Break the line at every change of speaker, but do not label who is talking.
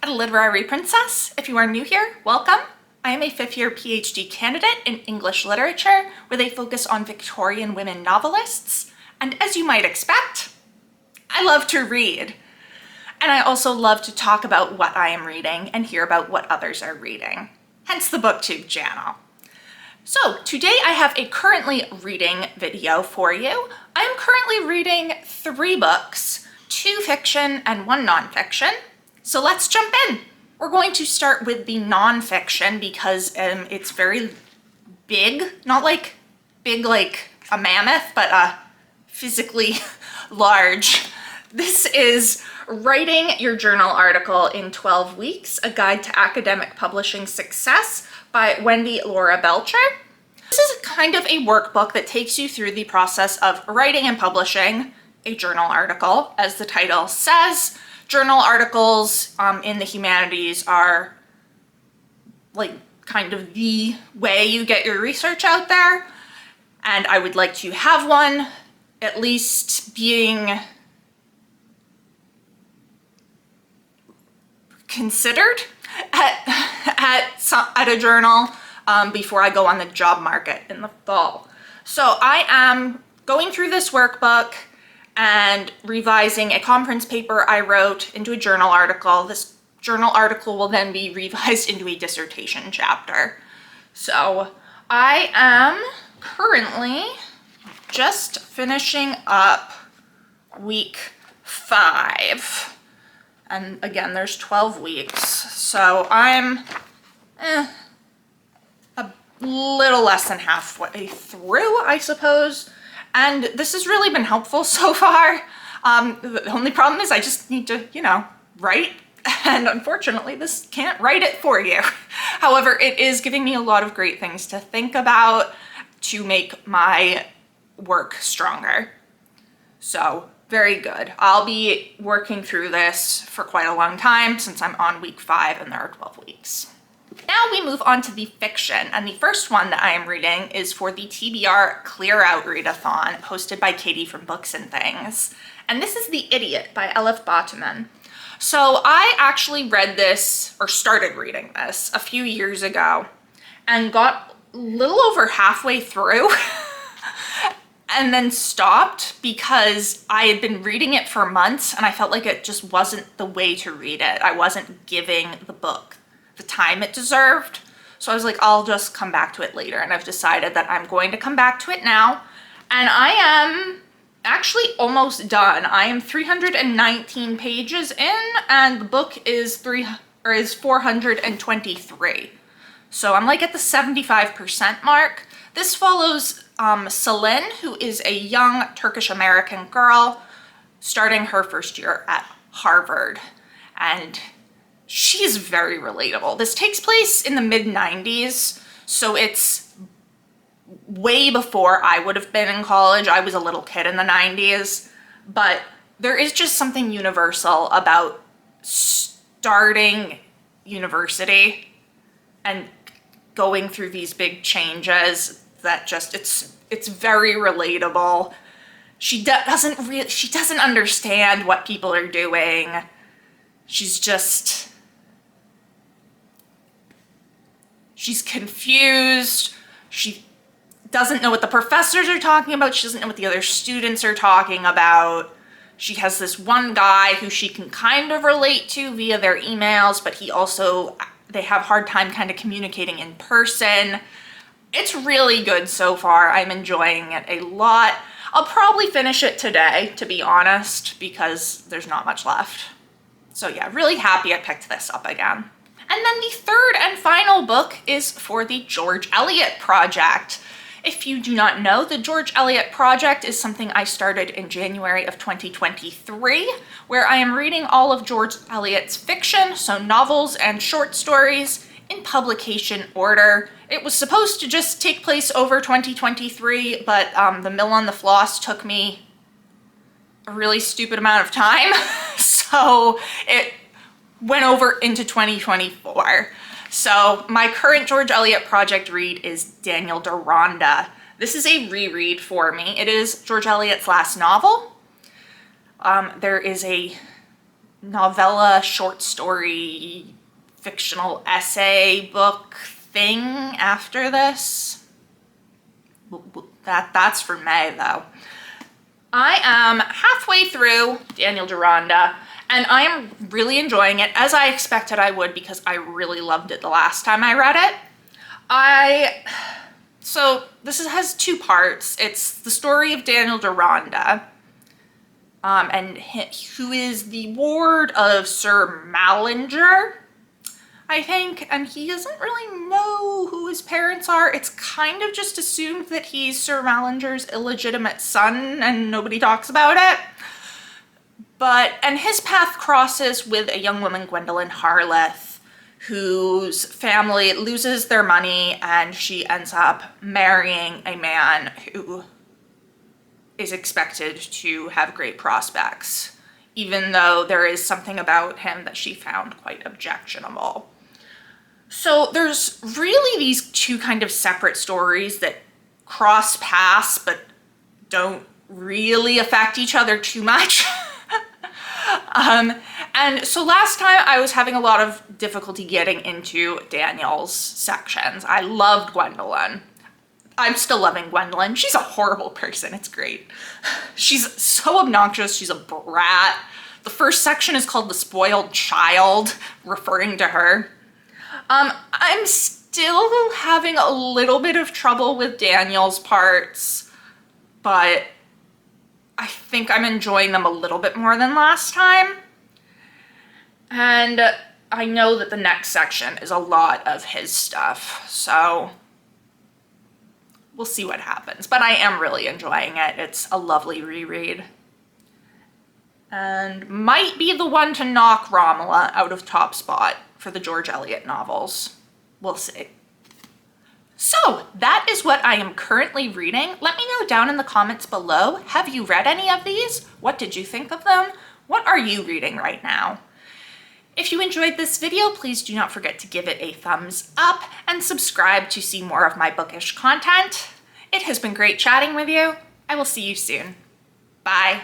at a Literary Princess. If you are new here, welcome. I am a fifth-year PhD candidate in English literature with a focus on Victorian women novelists. And as you might expect, I love to read. And I also love to talk about what I am reading and hear about what others are reading. Hence the BookTube channel. So today I have a currently reading video for you. I am currently reading 3 books, 2 fiction and 1 nonfiction. So let's jump in. We're going to start with the nonfiction because it's very big, not like big like a mammoth, but physically large. This is Writing Your Journal Article in 12 Weeks, A Guide to Academic Publishing Success by Wendy Laura Belcher. This is kind of a workbook that takes you through the process of writing and publishing a journal article. As the title says, journal articles in the humanities are like kind of the way you get your research out there. And I would like to have one at least being considered at a journal before I go on the job market in the fall. So I am going through this workbook and revising a conference paper I wrote into a journal article. This journal article will then be revised into a dissertation chapter. So I am currently just finishing up week 5. And again, there's 12 weeks. So I'm a little less than halfway through, I suppose. And this has really been helpful so far. The only problem is I just need to, write. And unfortunately, this can't write it for you. However, it is giving me a lot of great things to think about to make my work stronger. So very good. I'll be working through this for quite a long time since I'm on week 5 and there are 12 weeks. Now we move on to the fiction, and the first one that I am reading is for the TBR Clear Out Readathon hosted by Katie from Books and Things. And this is The Idiot by Elif Batuman. So I actually read this, or started reading this, a few years ago and got a little over halfway through and then stopped because I had been reading it for months and I felt like it just wasn't the way to read it. I wasn't giving the book the time it deserved. So I was like, I'll just come back to it later. And I've decided that I'm going to come back to it now. And I am actually almost done. I am 319 pages in and the book is 423. So I'm like at the 75% mark. This follows Selin, who is a young Turkish-American girl starting her first year at Harvard. And she's very relatable. This takes place in the mid-90s, so it's way before I would have been in college. I was a little kid in the 90s, but there is just something universal about starting university and going through these big changes that just, it's very relatable. She doesn't understand what people are doing. She's confused. She doesn't know what the professors are talking about. She doesn't know what the other students are talking about. She has this one guy who she can kind of relate to via their emails, but they have a hard time kind of communicating in person. It's really good so far. I'm enjoying it a lot. I'll probably finish it today, to be honest, because there's not much left. So yeah, really happy I picked this up again. And then the third and final book is for the George Eliot Project. If you do not know, the George Eliot Project is something I started in January of 2023, where I am reading all of George Eliot's fiction, so novels and short stories, in publication order. It was supposed to just take place over 2023, but the Mill on the Floss took me a really stupid amount of time, so it went over into 2024. So my current George Eliot Project read is Daniel Deronda. This is a reread for me. It is George Eliot's last novel. There is a novella, short story, fictional essay book thing after this. That's for May though. I am halfway through Daniel Deronda, and I am really enjoying it, as I expected I would, because I really loved it the last time I read it. So this has two parts. It's the story of Daniel Deronda, and who is the ward of Sir Malinger, I think, and he doesn't really know who his parents are. It's kind of just assumed that he's Sir Malinger's illegitimate son, and nobody talks about it. And his path crosses with a young woman, Gwendolyn Harleth, whose family loses their money, and she ends up marrying a man who is expected to have great prospects, even though there is something about him that she found quite objectionable. So there's really these two kind of separate stories that cross paths but don't really affect each other too much. And so last time I was having a lot of difficulty getting into Daniel's sections. I loved Gwendolyn. I'm still loving Gwendolyn. She's a horrible person. It's great. She's so obnoxious. She's a brat. The first section is called The Spoiled Child, referring to her. I'm still having a little bit of trouble with Daniel's parts, but I think I'm enjoying them a little bit more than last time. And I know that the next section is a lot of his stuff, so we'll see what happens. But I am really enjoying it. It's a lovely reread. And might be the one to knock Romola out of top spot for the George Eliot novels. We'll see. So that is what I am currently reading. Let me know down in the comments below. Have you read any of these? What did you think of them? What are you reading right now? If you enjoyed this video, please do not forget to give it a thumbs up and subscribe to see more of my bookish content. It has been great chatting with you. I will see you soon. Bye.